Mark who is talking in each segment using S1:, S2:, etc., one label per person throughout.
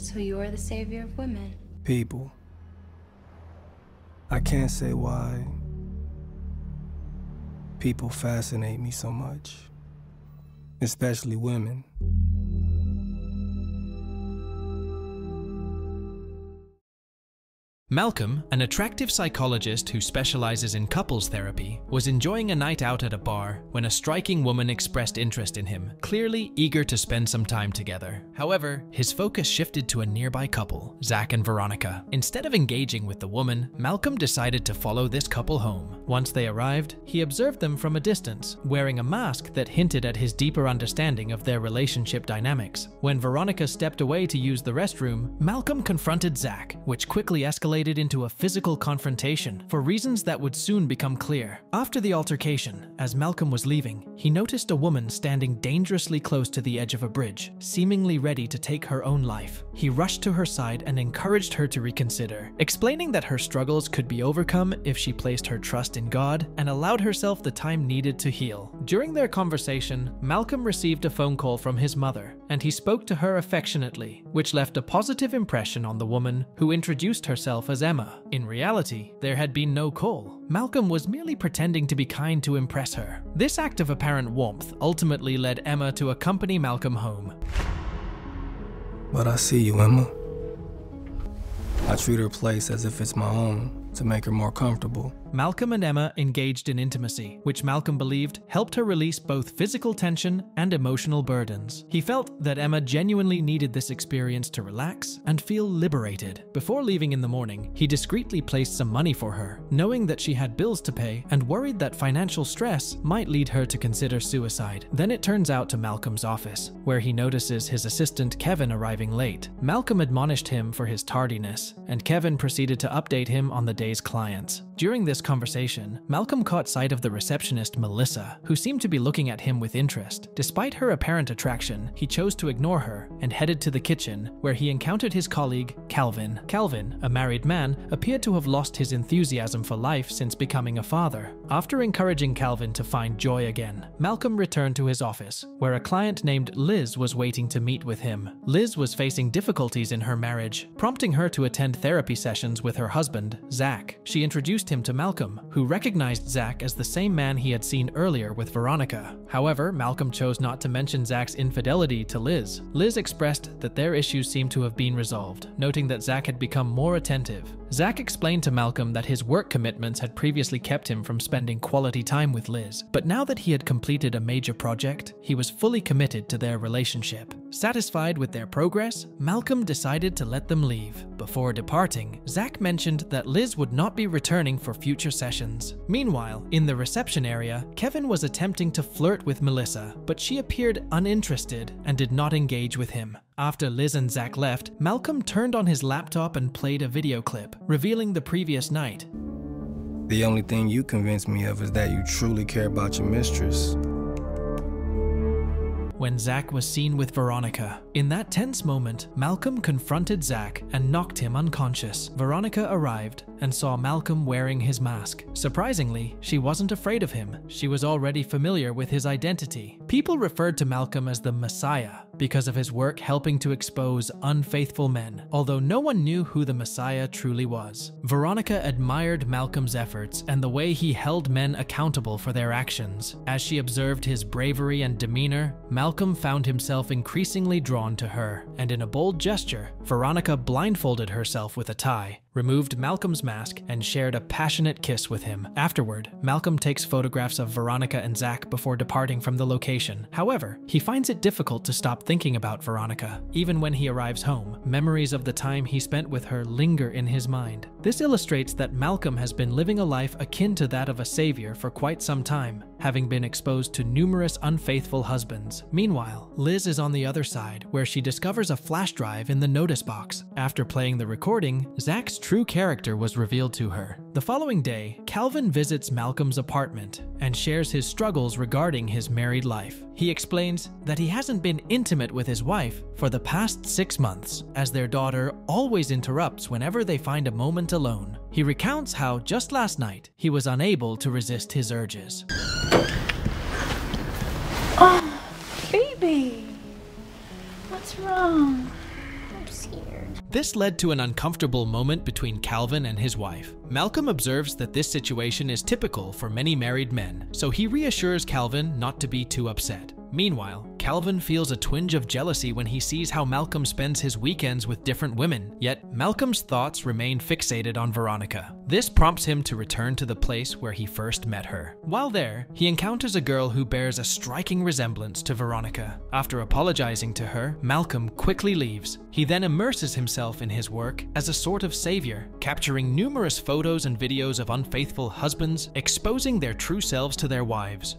S1: So you're the savior of women.
S2: People. I can't say why people fascinate me so much, especially women.
S3: Malcolm, an attractive psychologist who specializes in couples therapy, was enjoying a night out at a bar when a striking woman expressed interest in him, clearly eager to spend some time together. However, his focus shifted to a nearby couple, Zach and Veronica. Instead of engaging with the woman, Malcolm decided to follow this couple home. Once they arrived, he observed them from a distance, wearing a mask that hinted at his deeper understanding of their relationship dynamics. When Veronica stepped away to use the restroom, Malcolm confronted Zach, which quickly escalated into a physical confrontation for reasons that would soon become clear. After the altercation, as Malcolm was leaving, he noticed a woman standing dangerously close to the edge of a bridge, seemingly ready to take her own life. He rushed to her side and encouraged her to reconsider, explaining that her struggles could be overcome if she placed her trust in God and allowed herself the time needed to heal. During their conversation, Malcolm received a phone call from his mother, and he spoke to her affectionately, which left a positive impression on the woman, who introduced herself as Emma. In reality, there had been no call. Malcolm was merely pretending to be kind to impress her. This act of apparent warmth ultimately led Emma to accompany Malcolm home.
S2: But I see you, Emma. I treat her place as if it's my own, to make her more comfortable.
S3: Malcolm and Emma engaged in intimacy, which Malcolm believed helped her release both physical tension and emotional burdens. He felt that Emma genuinely needed this experience to relax and feel liberated. Before leaving in the morning, he discreetly placed some money for her, knowing that she had bills to pay and worried that financial stress might lead her to consider suicide. Then it turns out to Malcolm's office, where he notices his assistant Kevin arriving late. Malcolm admonished him for his tardiness, and Kevin proceeded to update him on the day's clients. During this conversation, Malcolm caught sight of the receptionist Melissa, who seemed to be looking at him with interest. Despite her apparent attraction, he chose to ignore her and headed to the kitchen, where he encountered his colleague, Calvin. Calvin, a married man, appeared to have lost his enthusiasm for life since becoming a father. After encouraging Calvin to find joy again, Malcolm returned to his office, where a client named Liz was waiting to meet with him. Liz was facing difficulties in her marriage, prompting her to attend therapy sessions with her husband, Zach. She introduced him to Malcolm, who recognized Zach as the same man he had seen earlier with Veronica. However, Malcolm chose not to mention Zach's infidelity to Liz. Liz expressed that their issues seemed to have been resolved, noting that Zach had become more attentive. Zach explained to Malcolm that his work commitments had previously kept him from spending quality time with Liz, but now that he had completed a major project, he was fully committed to their relationship. Satisfied with their progress, Malcolm decided to let them leave. Before departing, Zach mentioned that Liz would not be returning for future sessions. Meanwhile, in the reception area, Kevin was attempting to flirt with Melissa, but she appeared uninterested and did not engage with him. After Liz and Zach left, Malcolm turned on his laptop and played a video clip, revealing the previous night.
S2: The only thing you convince me of is that you truly care about your mistress.
S3: When Zach was seen with Veronica. In that tense moment, Malcolm confronted Zach and knocked him unconscious. Veronica arrived and saw Malcolm wearing his mask. Surprisingly, she wasn't afraid of him. She was already familiar with his identity. People referred to Malcolm as the Messiah because of his work helping to expose unfaithful men, although no one knew who the Messiah truly was. Veronica admired Malcolm's efforts and the way he held men accountable for their actions. As she observed his bravery and demeanor, Malcolm found himself increasingly drawn to her, and in a bold gesture, Veronica blindfolded herself with a tie, removed Malcolm's mask, and shared a passionate kiss with him. Afterward, Malcolm takes photographs of Veronica and Zach before departing from the location. However, he finds it difficult to stop thinking about Veronica. Even when he arrives home, memories of the time he spent with her linger in his mind. This illustrates that Malcolm has been living a life akin to that of a savior for quite some time, having been exposed to numerous unfaithful husbands. Meanwhile, Liz is on the other side, where she discovers a flash drive in the notice box. After playing the recording, Zach's true character was revealed to her. The following day, Calvin visits Malcolm's apartment and shares his struggles regarding his married life. He explains that he hasn't been intimate with his wife for the past 6 months, as their daughter always interrupts whenever they find a moment alone. He recounts how just last night, he was unable to resist his urges.
S1: Oh, baby. What's wrong?
S4: I'm scared.
S3: This led to an uncomfortable moment between Calvin and his wife. Malcolm observes that this situation is typical for many married men, so he reassures Calvin not to be too upset. Meanwhile, Calvin feels a twinge of jealousy when he sees how Malcolm spends his weekends with different women, yet Malcolm's thoughts remain fixated on Veronica. This prompts him to return to the place where he first met her. While there, he encounters a girl who bears a striking resemblance to Veronica. After apologizing to her, Malcolm quickly leaves. He then immerses himself in his work as a sort of savior, capturing numerous photos and videos of unfaithful husbands, exposing their true selves to their wives.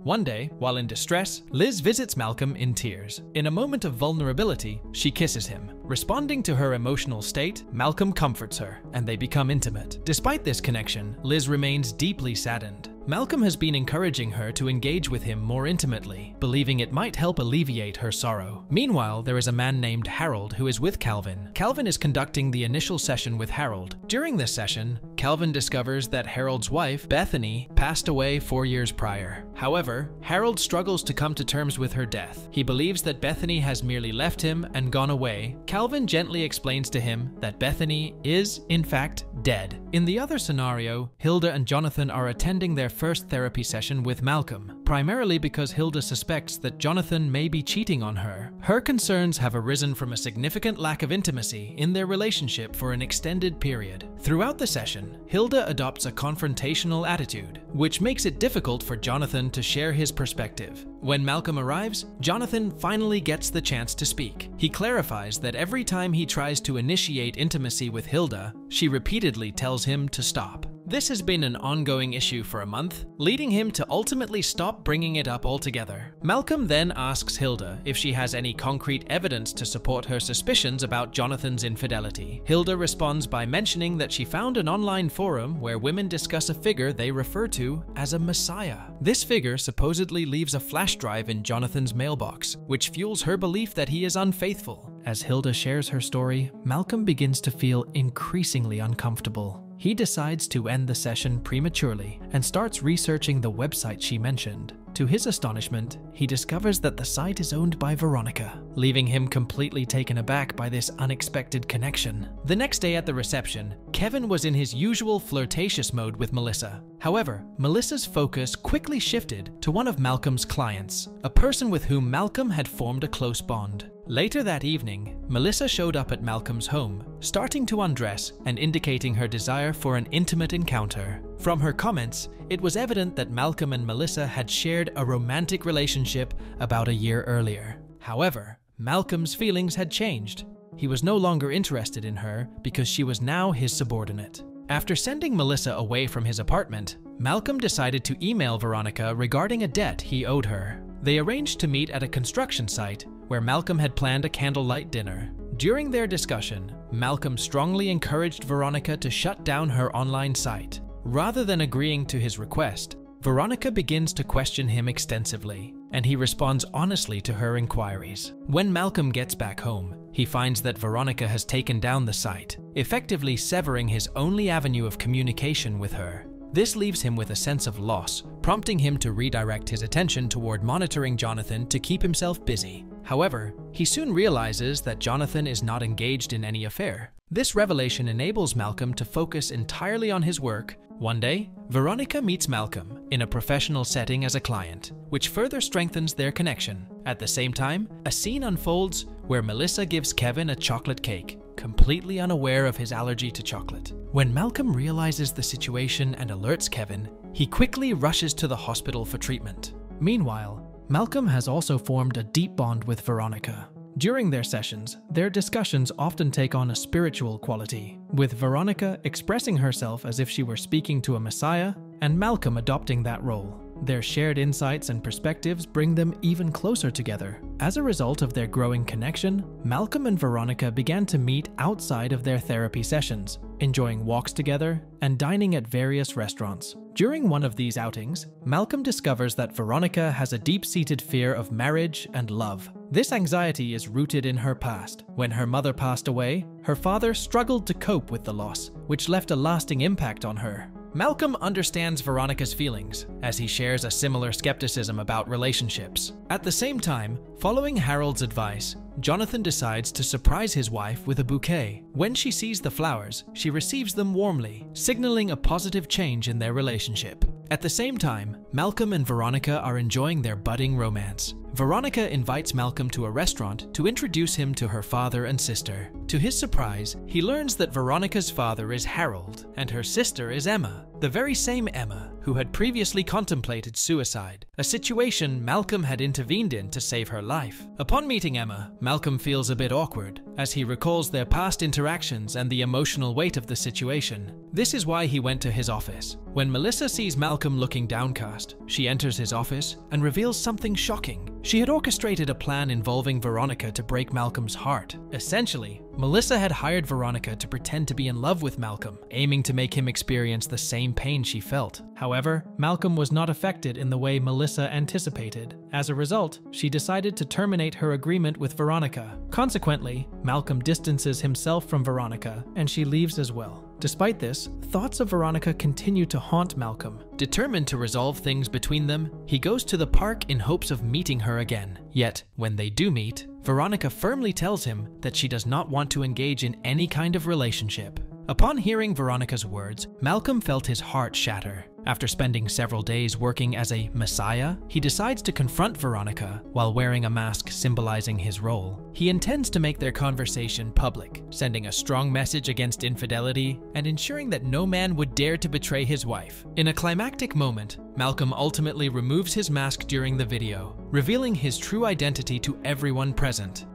S3: One day, while in distress, Liz visits Malcolm in tears. In a moment of vulnerability, she kisses him. Responding to her emotional state, Malcolm comforts her, and they become intimate. Despite this connection, Liz remains deeply saddened. Malcolm has been encouraging her to engage with him more intimately, believing it might help alleviate her sorrow. Meanwhile, there is a man named Harold who is with Calvin. Calvin is conducting the initial session with Harold. During this session, Calvin discovers that Harold's wife, Bethany, passed away 4 years prior. However, Harold struggles to come to terms with her death. He believes that Bethany has merely left him and gone away. Calvin gently explains to him that Bethany is, in fact, dead. In the other scenario, Hilda and Jonathan are attending their first therapy session with Malcolm, primarily because Hilda suspects that Jonathan may be cheating on her. Her concerns have arisen from a significant lack of intimacy in their relationship for an extended period. Throughout the session, Hilda adopts a confrontational attitude, which makes it difficult for Jonathan to share his perspective. When Malcolm arrives, Jonathan finally gets the chance to speak. He clarifies that every time he tries to initiate intimacy with Hilda, she repeatedly tells him to stop. This has been an ongoing issue for a month, leading him to ultimately stop bringing it up altogether. Malcolm then asks Hilda if she has any concrete evidence to support her suspicions about Jonathan's infidelity. Hilda responds by mentioning that she found an online forum where women discuss a figure they refer to as a messiah. This figure supposedly leaves a flash drive in Jonathan's mailbox, which fuels her belief that he is unfaithful. As Hilda shares her story, Malcolm begins to feel increasingly uncomfortable. He decides to end the session prematurely and starts researching the website she mentioned. To his astonishment, he discovers that the site is owned by Veronica, leaving him completely taken aback by this unexpected connection. The next day at the reception, Kevin was in his usual flirtatious mode with Melissa. However, Melissa's focus quickly shifted to one of Malcolm's clients, a person with whom Malcolm had formed a close bond. Later that evening, Melissa showed up at Malcolm's home, starting to undress and indicating her desire for an intimate encounter. From her comments, it was evident that Malcolm and Melissa had shared a romantic relationship about a year earlier. However, Malcolm's feelings had changed. He was no longer interested in her because she was now his subordinate. After sending Melissa away from his apartment, Malcolm decided to email Veronica regarding a debt he owed her. They arranged to meet at a construction site where Malcolm had planned a candlelight dinner. During their discussion, Malcolm strongly encouraged Veronica to shut down her online site. Rather than agreeing to his request, Veronica begins to question him extensively, and he responds honestly to her inquiries. When Malcolm gets back home, he finds that Veronica has taken down the site, effectively severing his only avenue of communication with her. This leaves him with a sense of loss, prompting him to redirect his attention toward monitoring Jonathan to keep himself busy. However, he soon realizes that Jonathan is not engaged in any affair. This revelation enables Malcolm to focus entirely on his work. One day, Veronica meets Malcolm in a professional setting as a client, which further strengthens their connection. At the same time, a scene unfolds where Melissa gives Kevin a chocolate cake, completely unaware of his allergy to chocolate. When Malcolm realizes the situation and alerts Kevin, he quickly rushes to the hospital for treatment. Meanwhile, Malcolm has also formed a deep bond with Veronica. During their sessions, their discussions often take on a spiritual quality, with Veronica expressing herself as if she were speaking to a messiah, and Malcolm adopting that role. Their shared insights and perspectives bring them even closer together. As a result of their growing connection, Malcolm and Veronica began to meet outside of their therapy sessions, enjoying walks together and dining at various restaurants. During one of these outings, Malcolm discovers that Veronica has a deep-seated fear of marriage and love. This anxiety is rooted in her past. When her mother passed away, her father struggled to cope with the loss, which left a lasting impact on her. Malcolm understands Veronica's feelings, as he shares a similar skepticism about relationships. At the same time, following Harold's advice, Jonathan decides to surprise his wife with a bouquet. When she sees the flowers, she receives them warmly, signaling a positive change in their relationship. At the same time, Malcolm and Veronica are enjoying their budding romance. Veronica invites Malcolm to a restaurant to introduce him to her father and sister. To his surprise, he learns that Veronica's father is Harold and her sister is Emma, the very same Emma who had previously contemplated suicide, a situation Malcolm had intervened in to save her life. Upon meeting Emma, Malcolm feels a bit awkward, as he recalls their past interactions and the emotional weight of the situation. This is why he went to his office. When Melissa sees Malcolm looking downcast, she enters his office and reveals something shocking. She had orchestrated a plan involving Veronica to break Malcolm's heart. Essentially, Melissa had hired Veronica to pretend to be in love with Malcolm, aiming to make him experience the same pain she felt. However, Malcolm was not affected in the way Melissa anticipated. As a result, she decided to terminate her agreement with Veronica. Consequently, Malcolm distances himself from Veronica, and she leaves as well. Despite this, thoughts of Veronica continue to haunt Malcolm. Determined to resolve things between them, he goes to the park in hopes of meeting her again. Yet, when they do meet, Veronica firmly tells him that she does not want to engage in any kind of relationship. Upon hearing Veronica's words, Malcolm felt his heart shatter. After spending several days working as a messiah, he decides to confront Veronica while wearing a mask symbolizing his role. He intends to make their conversation public, sending a strong message against infidelity and ensuring that no man would dare to betray his wife. In a climactic moment, Malcolm ultimately removes his mask during the video, revealing his true identity to everyone present.